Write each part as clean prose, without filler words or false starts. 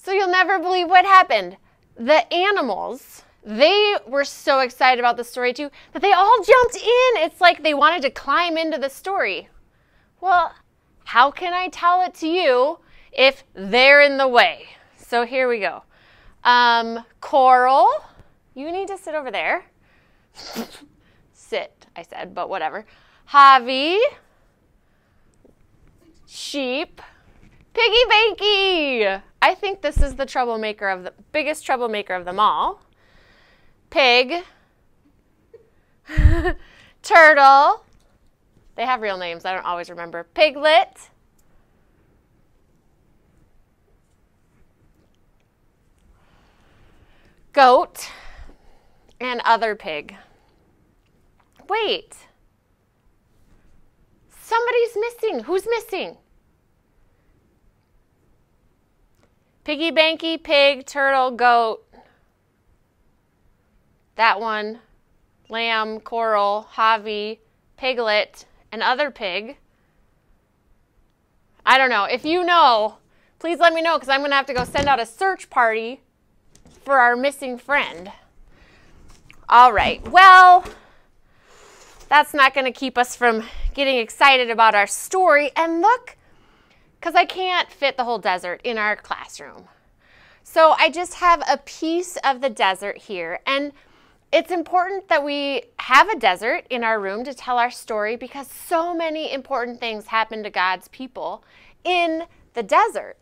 So you'll never believe what happened. The animals, they were so excited about the story too that they all jumped in. It's like they wanted to climb into the story. Well, how can I tell it to you if they're in the way? So here we go. Coral, you need to sit over there. Sit, I said, but whatever. Javi, sheep, Piggy Banky. I think this is the troublemaker of the biggest troublemaker of them all. Pig, turtle. They have real names. I don't always remember. Piglet. Goat. And other pig. Wait. Somebody's missing. Who's missing? Piggy Banky, pig, turtle, goat. That one. Lamb, coral, Javi, piglet, and other pig. I don't know. If you know, please let me know because I'm going to have to go send out a search party for our missing friend. All right. Well, that's not going to keep us from getting excited about our story. And look, because I can't fit the whole desert in our classroom. So I just have a piece of the desert here. And it's important that we have a desert in our room to tell our story because so many important things happen to God's people in the desert.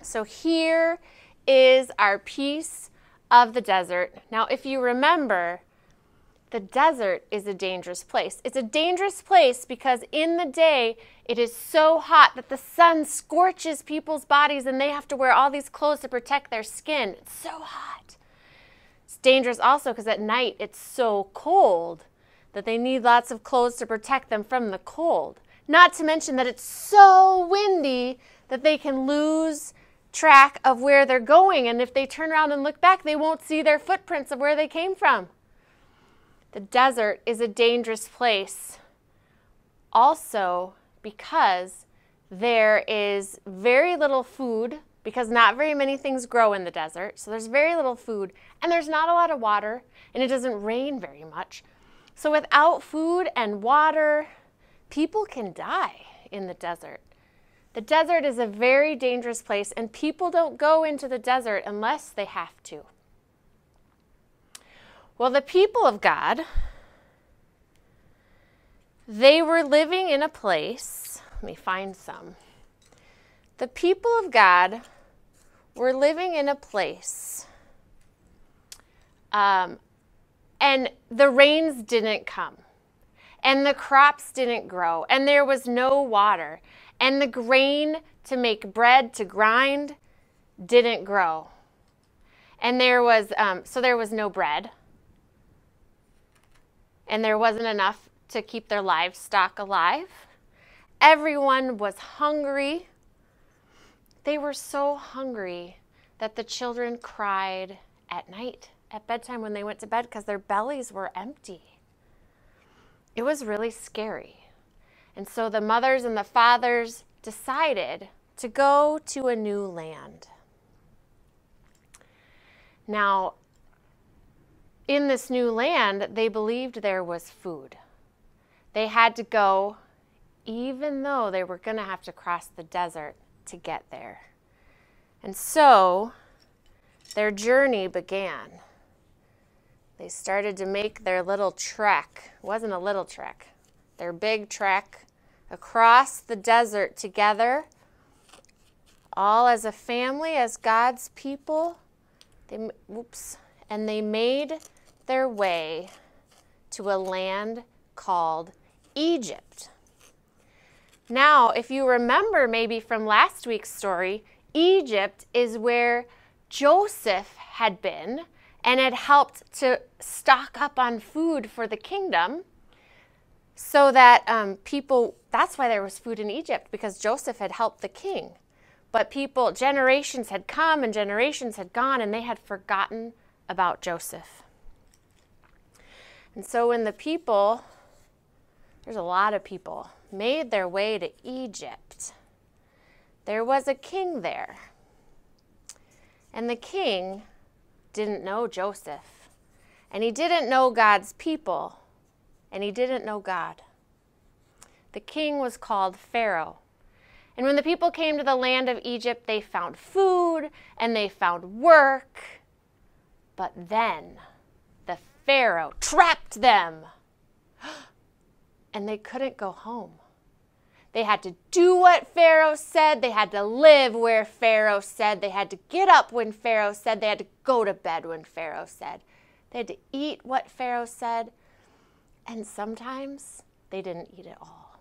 So here is our piece of the desert. Now, if you remember, the desert is a dangerous place. It's a dangerous place because in the day, it is so hot that the sun scorches people's bodies and they have to wear all these clothes to protect their skin. It's so hot. It's dangerous also because at night it's so cold that they need lots of clothes to protect them from the cold. Not to mention that it's so windy that they can lose track of where they're going. And if they turn around and look back, they won't see their footprints of where they came from. The desert is a dangerous place also because there is very little food because not very many things grow in the desert. So there's very little food and there's not a lot of water and it doesn't rain very much. So without food and water, people can die in the desert. The desert is a very dangerous place and people don't go into the desert unless they have to. Well, the people of God, they were living in a place, let me find some. The people of God were living in a place and the rains didn't come and the crops didn't grow and there was no water and the grain to make bread to grind didn't grow. And there was no bread. And there wasn't enough to keep their livestock alive. Everyone was hungry. They were so hungry that the children cried at night, at bedtime when they went to bed because their bellies were empty. It was really scary. And so the mothers and the fathers decided to go to a new land. Now, in this new land, they believed there was food. They had to go, even though they were going to have to cross the desert to get there. And so their journey began. They started to make their little trek. It wasn't a little trek. Their big trek across the desert together, all as a family, as God's people. And they made their way to a land called Egypt. Now, if you remember maybe from last week's story, Egypt is where Joseph had been and had helped to stock up on food for the kingdom so that that's why there was food in Egypt, because Joseph had helped the king. But generations had come and generations had gone and they had forgotten about Joseph. And so when the people, there's a lot of people, made their way to Egypt, there was a king there. And the king didn't know Joseph, and he didn't know God's people, and he didn't know God. The king was called Pharaoh. And when the people came to the land of Egypt, they found food and they found work. But then the Pharaoh trapped them, and they couldn't go home. They had to do what Pharaoh said. They had to live where Pharaoh said. They had to get up when Pharaoh said. They had to go to bed when Pharaoh said. They had to eat what Pharaoh said. And sometimes they didn't eat at all.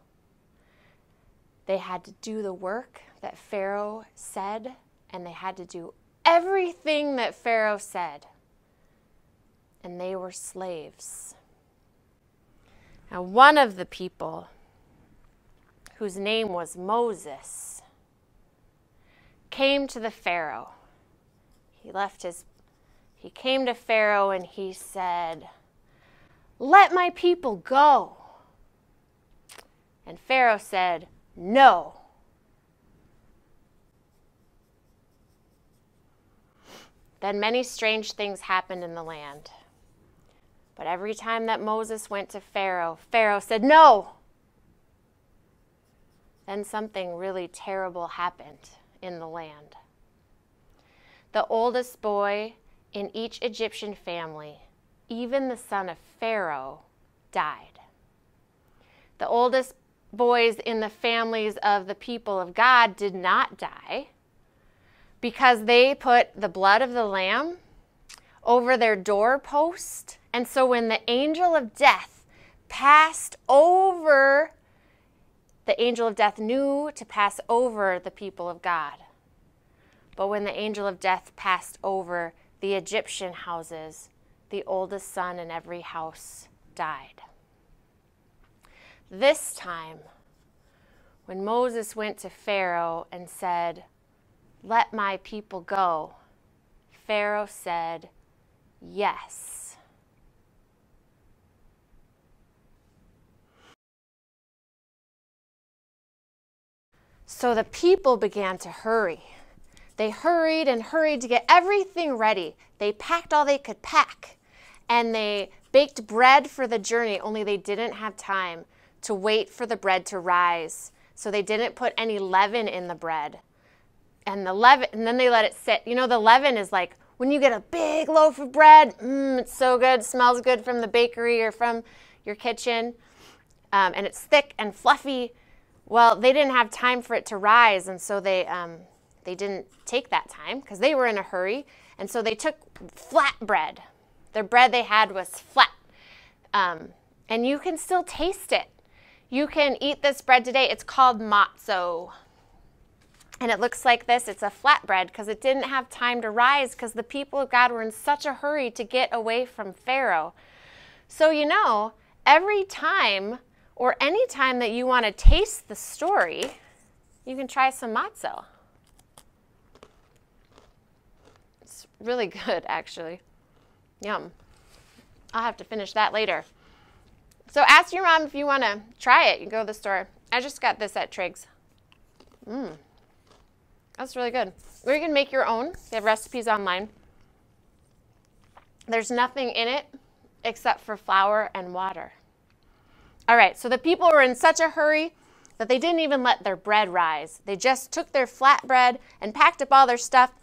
They had to do the work that Pharaoh said, and they had to do everything that Pharaoh said. And they were slaves. Now, one of the people, whose name was Moses, came to the Pharaoh. He came to Pharaoh and he said, "Let my people go." And Pharaoh said, "No." Then many strange things happened in the land. But every time that Moses went to Pharaoh, Pharaoh said, "No." Then something really terrible happened in the land. The oldest boy in each Egyptian family, even the son of Pharaoh, died. The oldest boys in the families of the people of God did not die because they put the blood of the lamb over their doorpost. And so when the angel of death passed over, the angel of death knew to pass over the people of God. But when the angel of death passed over the Egyptian houses, the oldest son in every house died. This time, when Moses went to Pharaoh and said, "Let my people go," Pharaoh said, "Yes." So the people began to hurry. They hurried and hurried to get everything ready. They packed all they could pack, and they baked bread for the journey, only they didn't have time to wait for the bread to rise. So they didn't put any leaven in the bread. And then they let it sit. You know, the leaven is like when you get a big loaf of bread, it's so good, smells good from the bakery or from your kitchen, and it's thick and fluffy. Well, they didn't have time for it to rise, and so they didn't take that time because they were in a hurry. And so they took flat bread. The bread they had was flat, and you can still taste it. You can eat this bread today. It's called matzo, and it looks like this. It's a flat bread because it didn't have time to rise because the people of God were in such a hurry to get away from Pharaoh. So, you know, every time or any time that you want to taste the story, you can try some matzo. It's really good, actually. Yum. I'll have to finish that later. So ask your mom if you want to try it. You can go to the store. I just got this at Trig's. That's really good. Or you can make your own. They have recipes online. There's nothing in it except for flour and water. All right, so the people were in such a hurry that they didn't even let their bread rise. They just took their flat bread and packed up all their stuff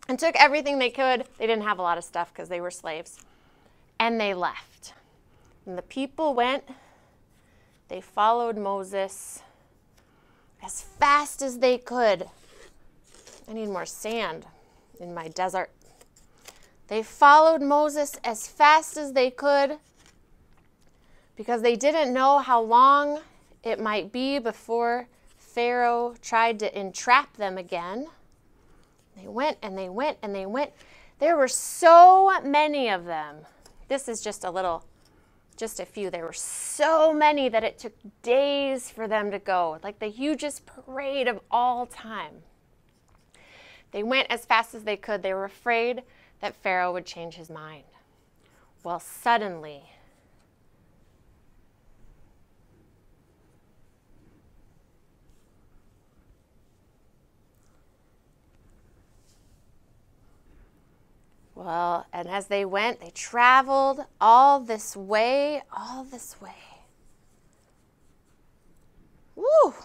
and took everything they could. They didn't have a lot of stuff because they were slaves. And they left. And the people went, they followed Moses as fast as they could. I need more sand in my desert. They followed Moses as fast as they could because they didn't know how long it might be before Pharaoh tried to entrap them again. They went and they went and they went. There were so many of them. This is just a few. There were so many that it took days for them to go, like the hugest parade of all time. They went as fast as they could. They were afraid that Pharaoh would change his mind. Well, suddenly, Well, and as they went, they traveled all this way. Woo! With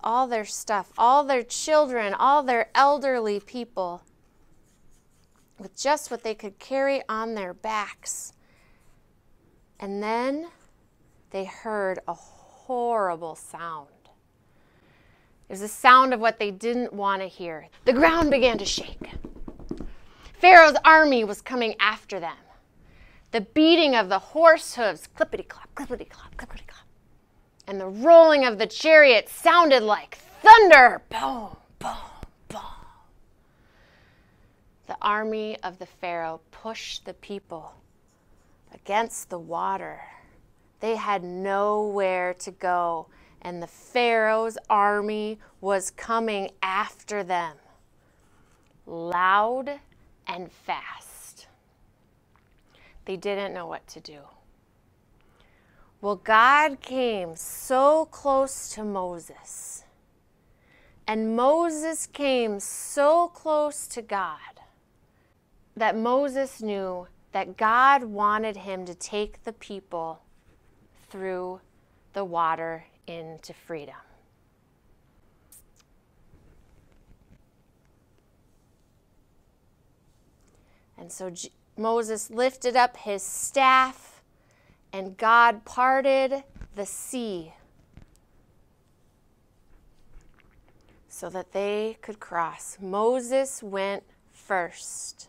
all their stuff, all their children, all their elderly people, with just what they could carry on their backs. And then they heard a horrible sound. It was a sound of what they didn't want to hear. The ground began to shake. Pharaoh's army was coming after them. The beating of the horse hooves, clippity-clop, clippity-clop, clippity-clop. And the rolling of the chariot sounded like thunder. Boom, boom, boom. The army of the Pharaoh pushed the people against the water. They had nowhere to go, and the Pharaoh's army was coming after them, loud and fast. They didn't know what to do. Well, God came so close to Moses, and Moses came so close to God, that Moses knew that God wanted him to take the people through the water into freedom. And so Moses lifted up his staff, and God parted the sea so that they could cross. Moses went first.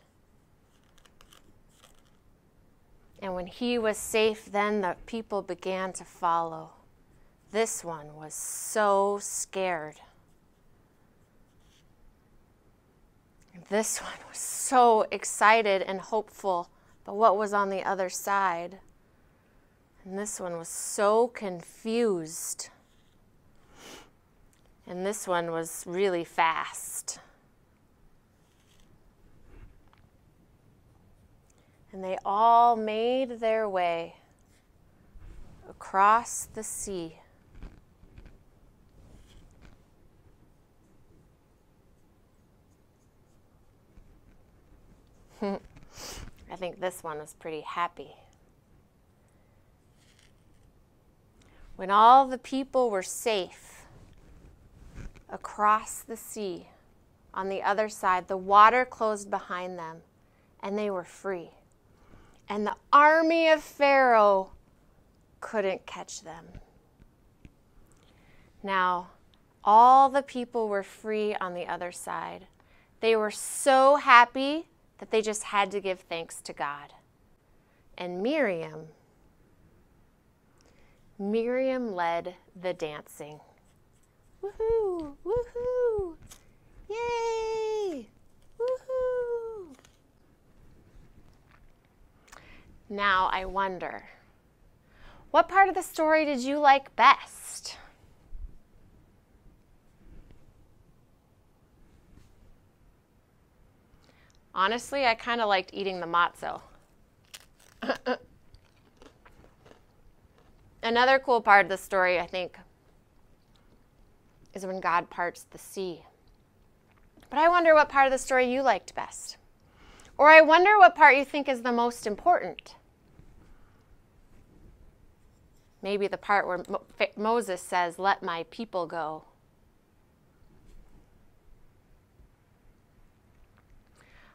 And when he was safe, then the people began to follow. This one was so scared. This one was so excited and hopeful about what was on the other side. And this one was so confused. And this one was really fast. And they all made their way across the sea. I think this one was pretty happy. When all the people were safe across the sea, on the other side, the water closed behind them, and they were free. And the army of Pharaoh couldn't catch them. Now, all the people were free on the other side. They were so happy that they just had to give thanks to God. And Miriam led the dancing. Woohoo! Woohoo! Yay! Woohoo! Now I wonder, what part of the story did you like best? Honestly, I kind of liked eating the matzo. Another cool part of the story, I think, is when God parts the sea. But I wonder what part of the story you liked best. Or I wonder what part you think is the most important. Maybe the part where Moses says, "Let my people go."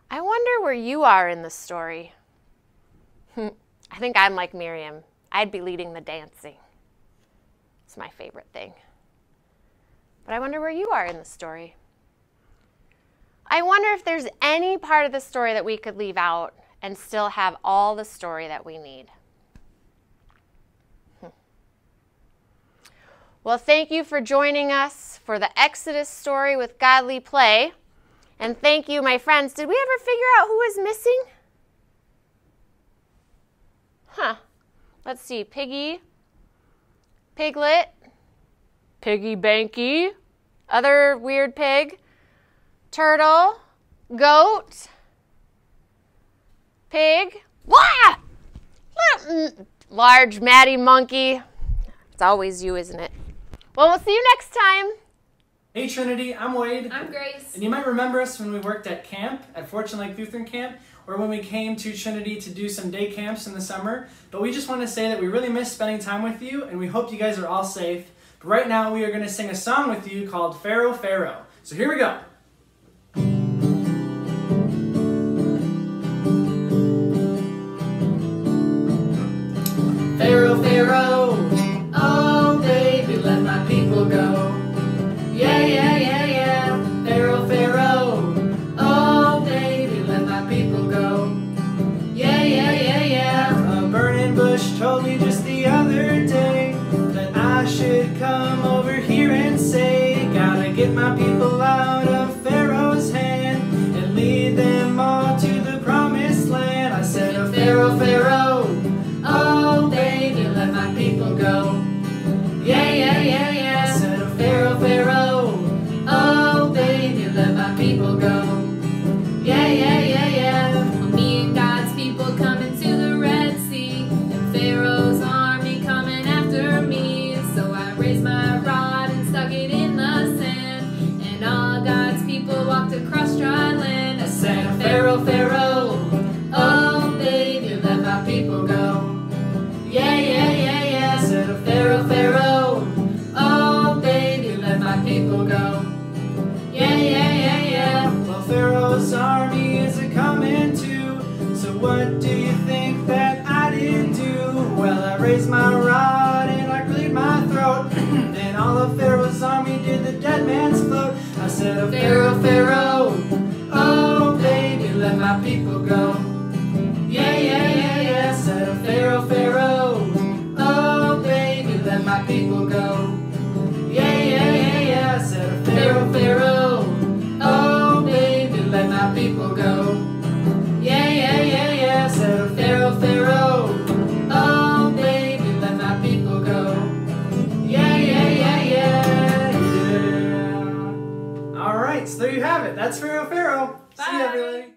I wonder where you are in the story. I think I'm like Miriam. I'd be leading the dancing. It's my favorite thing. But I wonder where you are in the story. I wonder if there's any part of the story that we could leave out and still have all the story that we need. Well, thank you for joining us for the Exodus story with Godly Play. And thank you, my friends. Did we ever figure out who was missing? Let's see. Piggy, Piglet, Piggy Banky, other weird pig, turtle, goat, pig, wah! Large Matty monkey. It's always you, isn't it? Well, we'll see you next time. Hey Trinity, I'm Wade. I'm Grace. And you might remember us when we worked at camp, at Fortune Lake Lutheran Camp, or when we came to Trinity to do some day camps in the summer. But we just want to say that we really miss spending time with you, and we hope you guys are all safe. But right now we are going to sing a song with you called Pharaoh, Pharaoh. So here we go. Pharaoh, Pharaoh, oh baby, let my people go. Yeah, yeah, yeah, yeah. Pharaoh, Pharaoh, oh baby, let my people go. Yeah, yeah, yeah, yeah. A burning bush told me just the other day that I should come over here and say, gotta get my people out of Pharaoh's hand and lead them all to the promised land. I said, oh Pharaoh, Pharaoh, oh baby, let my people go. Yeah, yeah, yeah, yeah. I said, oh Pharaoh, Pharaoh, oh baby, let my people go. Yeah, yeah, yeah, yeah. Well, me and God's people coming to the Red Sea, and Pharaoh's army coming after me. So I raised my rod and stuck it in the sand, and all God's people walked across dry land. I said, oh Pharaoh, Pharaoh, oh baby, let my people go. Yeah, yeah, yeah, yeah. I said, oh Pharaoh, Pharaoh, oh baby, let my people go. Yeah, yeah, yeah, yeah. Well, Pharaoh's army is a-coming too, so what do you think that I did do? Well, I raised my rod and I cleared my throat, and all of Pharaoh's army did the dead man's float. I said, oh Pharaoh, Pharaoh, oh baby, let my people go. Yeah, yeah, yeah, yeah. I said, oh Pharaoh, Pharaoh, oh baby, let my people go. Yeah, yeah, yeah, yeah. I said, oh Pharaoh, Pharaoh, oh baby, let my people go. Yeah, yeah, yeah, yeah. I said, oh Pharaoh, Pharaoh, oh baby, let my people go. Yeah, yeah, yeah, yeah, yeah. All right, so there you have it. That's Pharaoh, Pharaoh. See you, Bye. everybody.